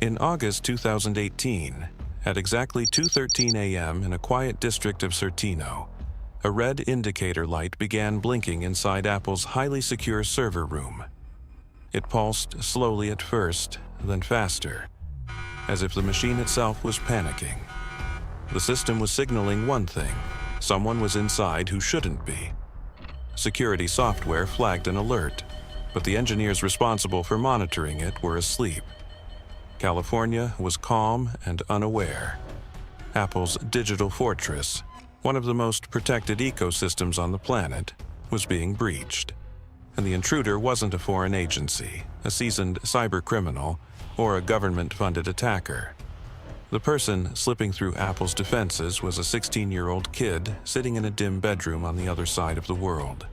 In August 2018, at exactly 2:13 a.m. in a quiet district of Certino, a red indicator light began blinking inside Apple's highly secure server room. It pulsed slowly at first, then faster, as if the machine itself was panicking. The system was signaling one thing: someone was inside who shouldn't be. Security software flagged an alert, but the engineers responsible for monitoring it were asleep. California was calm and unaware. Apple's digital fortress, one of the most protected ecosystems on the planet, was being breached. And the intruder wasn't a foreign agency, a seasoned cybercriminal, or a government-funded attacker. The person slipping through Apple's defenses was a 16-year-old kid sitting in a dim bedroom on the other side of the world.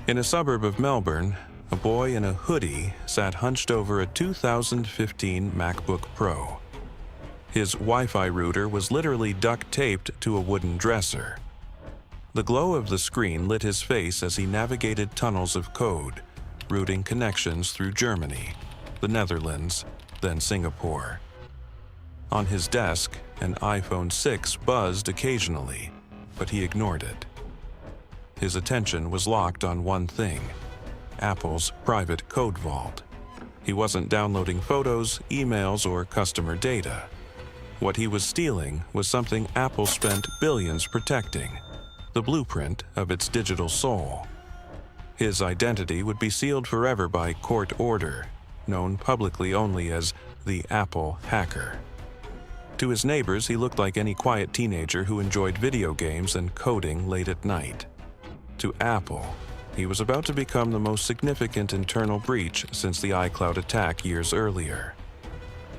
In a suburb of Melbourne, a boy in a hoodie sat hunched over a 2015 MacBook Pro. His Wi-Fi router was literally duct-taped to a wooden dresser. The glow of the screen lit his face as he navigated tunnels of code, routing connections through Germany, the Netherlands, then Singapore. On his desk, an iPhone 6 buzzed occasionally, but he ignored it. His attention was locked on one thing: Apple's private code vault. He wasn't downloading photos, emails, or customer data. What he was stealing was something Apple spent billions protecting: the blueprint of its digital soul. His identity would be sealed forever by court order, known publicly only as the Apple hacker. To his neighbors, he looked like any quiet teenager who enjoyed video games and coding late at night. To Apple, he was about to become the most significant internal breach since the iCloud attack years earlier.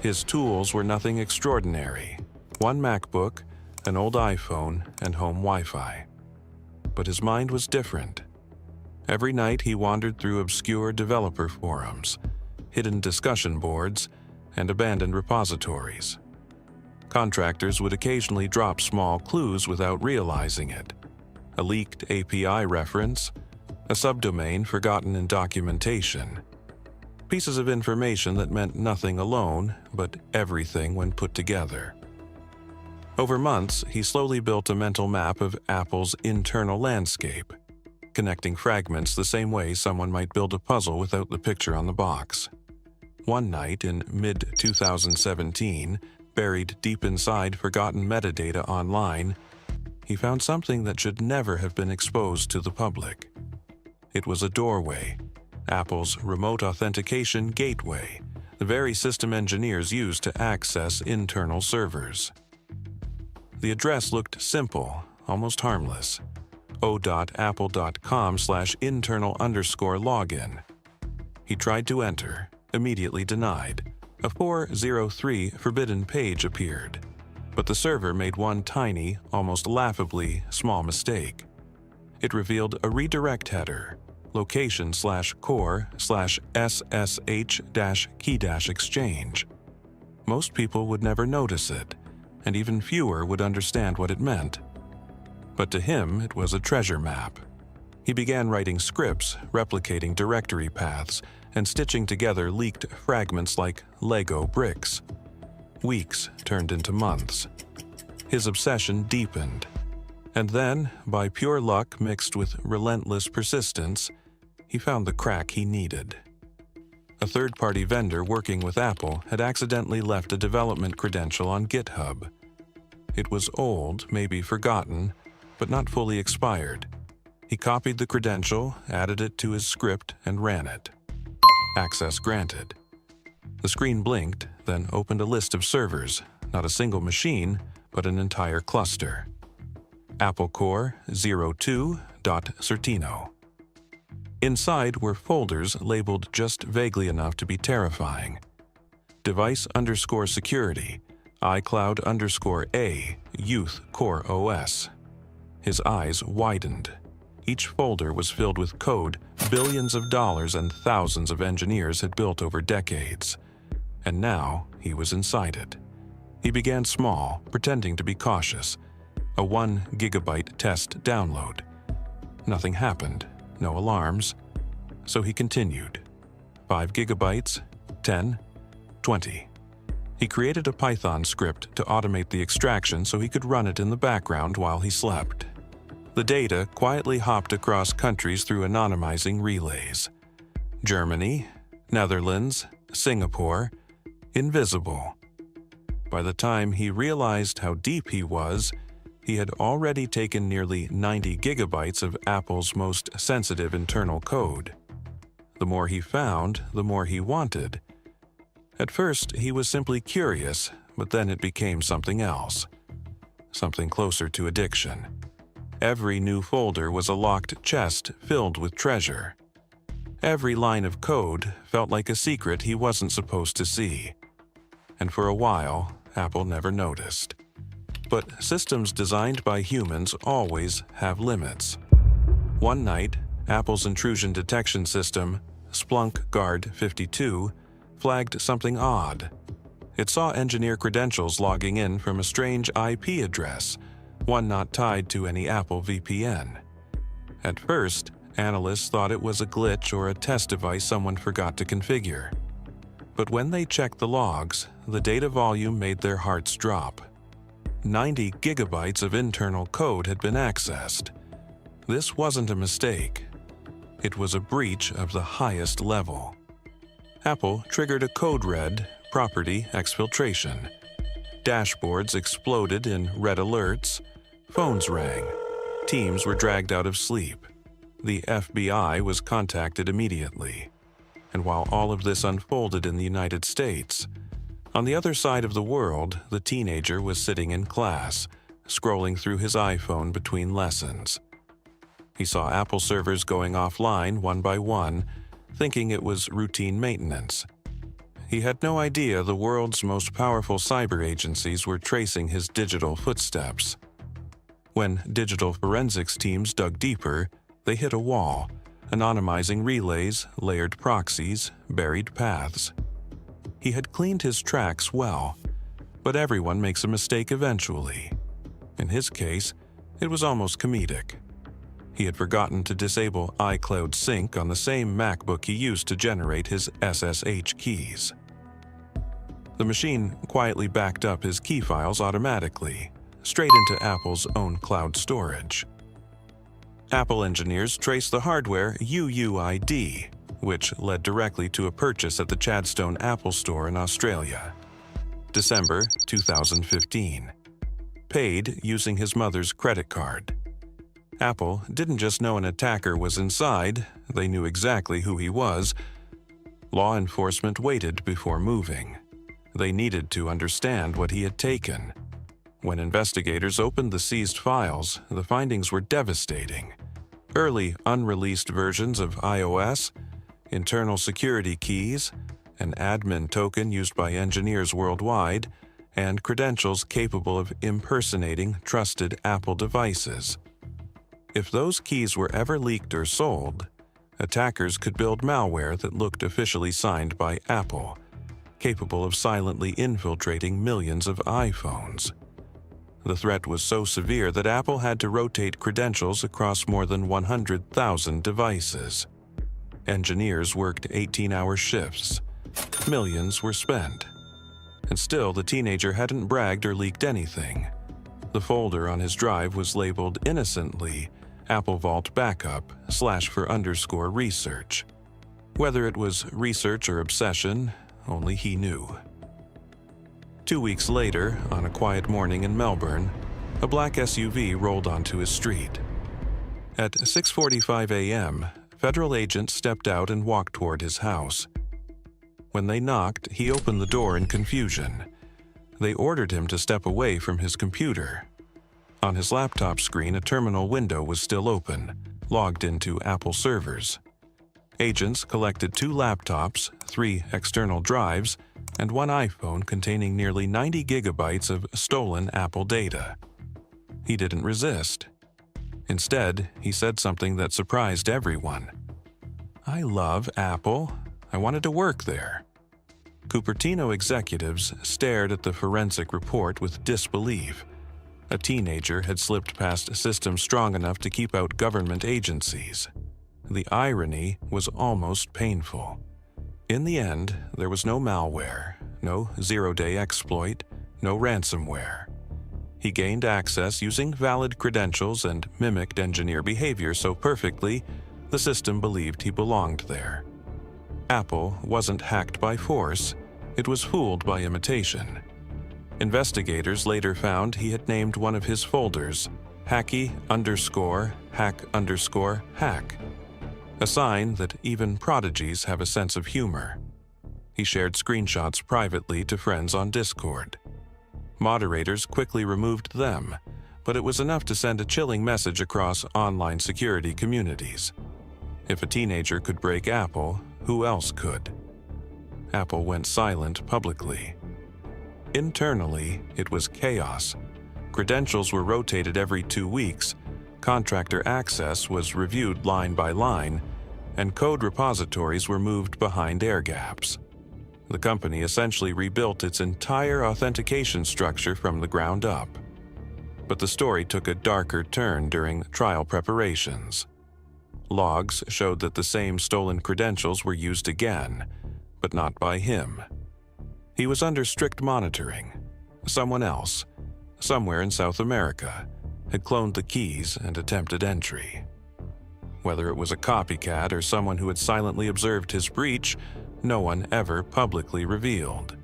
His tools were nothing extraordinary: one MacBook, an old iPhone, and home Wi-Fi. But his mind was different. Every night he wandered through obscure developer forums, hidden discussion boards, and abandoned repositories. Contractors would occasionally drop small clues without realizing it: a leaked API reference, a subdomain forgotten in documentation. Pieces of information that meant nothing alone, but everything when put together. Over months, he slowly built a mental map of Apple's internal landscape, connecting fragments the same way someone might build a puzzle without the picture on the box. One night in mid-2017, buried deep inside forgotten metadata online, he found something that should never have been exposed to the public. It was a doorway, Apple's remote authentication gateway, the very system engineers used to access internal servers. The address looked simple, almost harmless: o.apple.com/internal_login. He tried to enter, immediately denied. A 403 forbidden page appeared, but the server made one tiny, almost laughably small mistake. It revealed a redirect header: location/core/ssh-key-exchange. Most people would never notice it, and even fewer would understand what it meant. But to him, it was a treasure map. He began writing scripts, replicating directory paths, and stitching together leaked fragments like Lego bricks. Weeks turned into months. His obsession deepened. And then, by pure luck mixed with relentless persistence, he found the crack he needed. A third-party vendor working with Apple had accidentally left a development credential on GitHub. It was old, maybe forgotten, but not fully expired. He copied the credential, added it to his script, and ran it. Access granted. The screen blinked, then opened a list of servers, not a single machine, but an entire cluster. Apple Core 02.Certino. Inside were folders labeled just vaguely enough to be terrifying: device_security, iCloud_A, Youth Core OS. His eyes widened. Each folder was filled with code billions of dollars and thousands of engineers had built over decades. And now he was inside it. He began small, pretending to be cautious. A 1 gigabyte test download. Nothing happened, no alarms. So he continued. 5 gigabytes, 10, 20. He created a Python script to automate the extraction so he could run it in the background while he slept. The data quietly hopped across countries through anonymizing relays. Germany, Netherlands, Singapore, invisible. By the time he realized how deep he was, he had already taken nearly 90 gigabytes of Apple's most sensitive internal code. The more he found, the more he wanted. At first, he was simply curious, but then it became something else. Something closer to addiction. Every new folder was a locked chest filled with treasure. Every line of code felt like a secret he wasn't supposed to see. And for a while, Apple never noticed. But systems designed by humans always have limits. One night, Apple's intrusion detection system, Splunk Guard 52, flagged something odd. It saw engineer credentials logging in from a strange IP address, one not tied to any Apple VPN. At first, analysts thought it was a glitch or a test device someone forgot to configure. But when they checked the logs, the data volume made their hearts drop. 90 gigabytes of internal code had been accessed. This wasn't a mistake. It was a breach of the highest level. Apple triggered a code red property exfiltration. Dashboards exploded in red alerts. Phones rang. Teams were dragged out of sleep. The FBI was contacted immediately. And while all of this unfolded in the United States, on the other side of the world, the teenager was sitting in class, scrolling through his iPhone between lessons. He saw Apple servers going offline one by one, thinking it was routine maintenance. He had no idea the world's most powerful cyber agencies were tracing his digital footsteps. When digital forensics teams dug deeper, they hit a wall, anonymizing relays, layered proxies, buried paths. He had cleaned his tracks well, but everyone makes a mistake eventually. In his case, it was almost comedic. He had forgotten to disable iCloud Sync on the same MacBook he used to generate his SSH keys. The machine quietly backed up his key files automatically, straight into Apple's own cloud storage. Apple engineers traced the hardware UUID, which led directly to a purchase at the Chadstone Apple Store in Australia. December 2015. Paid using his mother's credit card. Apple didn't just know an attacker was inside, they knew exactly who he was. Law enforcement waited before moving. They needed to understand what he had taken. When investigators opened the seized files, the findings were devastating. Early unreleased versions of iOS, internal security keys, an admin token used by engineers worldwide, and credentials capable of impersonating trusted Apple devices. If those keys were ever leaked or sold, attackers could build malware that looked officially signed by Apple, capable of silently infiltrating millions of iPhones. The threat was so severe that Apple had to rotate credentials across more than 100,000 devices. Engineers worked 18-hour shifts. Millions were spent. And still, the teenager hadn't bragged or leaked anything. The folder on his drive was labeled innocently Apple Vault Backup /for_research. Whether it was research or obsession, only he knew. 2 weeks later, on a quiet morning in Melbourne, a black SUV rolled onto his street. At 6:45 a.m., federal agents stepped out and walked toward his house. When they knocked, he opened the door in confusion. They ordered him to step away from his computer. On his laptop screen, a terminal window was still open, logged into Apple servers. Agents collected 2 laptops, 3 external drives, and 1 iPhone containing nearly 90 gigabytes of stolen Apple data. He didn't resist. Instead, he said something that surprised everyone. "I love Apple. I wanted to work there." Cupertino executives stared at the forensic report with disbelief. A teenager had slipped past systems strong enough to keep out government agencies. The irony was almost painful. In the end, there was no malware, no zero-day exploit, no ransomware. He gained access using valid credentials and mimicked engineer behavior so perfectly, the system believed he belonged there. Apple wasn't hacked by force, it was fooled by imitation. Investigators later found he had named one of his folders hacky_hack_hack, a sign that even prodigies have a sense of humor. He shared screenshots privately to friends on Discord. Moderators quickly removed them, but it was enough to send a chilling message across online security communities. If a teenager could break Apple, who else could? Apple went silent publicly. Internally, it was chaos. Credentials were rotated every 2 weeks, contractor access was reviewed line by line, and code repositories were moved behind air gaps. The company essentially rebuilt its entire authentication structure from the ground up. But the story took a darker turn during trial preparations. Logs showed that the same stolen credentials were used again, but not by him. He was under strict monitoring. Someone else, somewhere in South America, had cloned the keys and attempted entry. Whether it was a copycat or someone who had silently observed his breach, no one ever publicly revealed.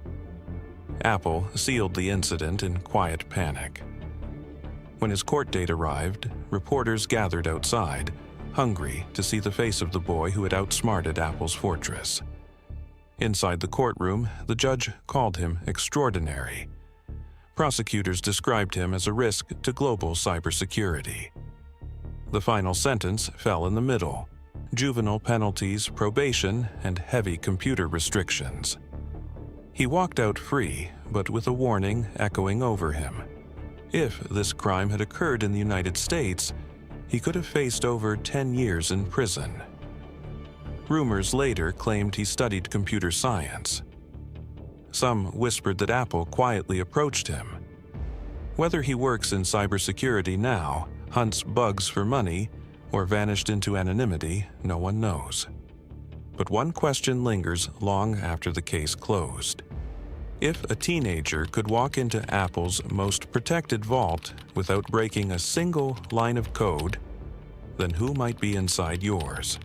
Apple sealed the incident in quiet panic. When his court date arrived, reporters gathered outside, hungry to see the face of the boy who had outsmarted Apple's fortress. Inside the courtroom, the judge called him extraordinary. Prosecutors described him as a risk to global cybersecurity. The final sentence fell in the middle: juvenile penalties, probation, and heavy computer restrictions. He walked out free, but with a warning echoing over him. If this crime had occurred in the United States, he could have faced over 10 years in prison. Rumors later claimed he studied computer science. Some whispered that Apple quietly approached him. Whether he works in cybersecurity now, hunts bugs for money, or vanished into anonymity, no one knows. But one question lingers long after the case closed. If a teenager could walk into Apple's most protected vault without breaking a single line of code, then who might be inside yours?